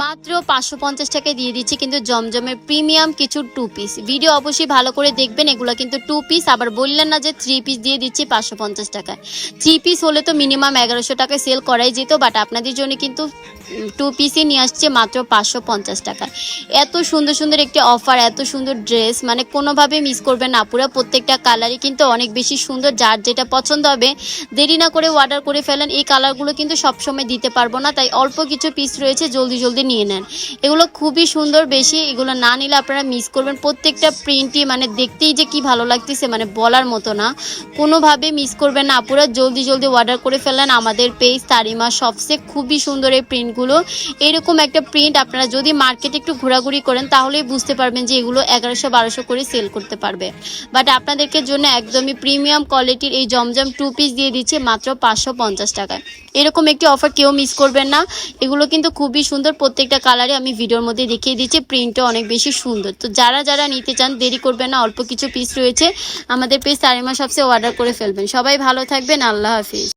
মাত্র 550 টাকায় দিয়ে দিচ্ছি কিন্তু জমজমের প্রিমিয়াম কিছু 2 পিস। ভিডিও অবশ্যই ভালো করে দেখবেন, এগুলো কিন্তু 2 পিস। আবার বললেন না যে 3 পিস দিয়ে দিচ্ছি 550 টাকায়। 3 পিস হলে তো মিনিমাম 1100 টাকায় সেল করাই যেত, বাট আপনাদের জন্য কিন্তু 2 পিসই নিয়ে আসছে মাত্র 550 টাকায়। এত সুন্দর সুন্দর একটি অফার, এত সুন্দর ড্রেস, মানে কোনোভাবে মিস করবেন না পুরো। প্রত্যেকটা কালারই কিন্তু অনেক বেশি সুন্দর, যার যেটা পছন্দ হবে দেরি না করে অর্ডার করে ফেলেন। এই কালারগুলো কিন্তু সবসময় দিতে পারবো না, তাই অল্প কিছু পিস রয়েছে, জলদি জলদি নিয়ে নেন। এগুলো খুবই সুন্দর, বেশি এগুলো না নিলে আপনারা মিস করবেন। প্রত্যেকটা প্রিন্টই মানে দেখতেই যে কি ভালো লাগতেছে, মানে বলার মতো না, কোনোভাবে মিস করবেন না আপুরা। জলদি জলদি অর্ডার করে ফেলেন আমাদের পেজ তারিমা শপসে। খুবই সুন্দর এই প্রিন্টগুলো। এরকম একটা প্রিন্ট আপনারা যদি মার্কেটে একটু ঘোরাঘুরি করেন তাহলেই বুঝতে পারবেন যে এগুলো 1100-1200 করে সেল করতে পারবে, বাট আপনাদেরকে জন্য একদমই প্রিমিয়াম কোয়ালিটির এই জমজম 2 পিস দিয়ে দিচ্ছে মাত্র 550 টাকায়। এরকম একটি অফার কেউ মিস করবেন না। এগুলো কিন্তু খুবই সুন্দর, প্রত্যেকটা কালারে আমি ভিডিওর মধ্যে দেখিয়ে দিচ্ছি। প্রিন্টও অনেক বেশি সুন্দর। তো যারা যারা নিতে চান দেরি করবেন না, অল্প কিছু পিস রয়েছে, আমাদের পেজ তারিমা শপসে অর্ডার করে ফেলবেন। সবাই ভালো থাকবেন, আল্লাহ হাফিজ।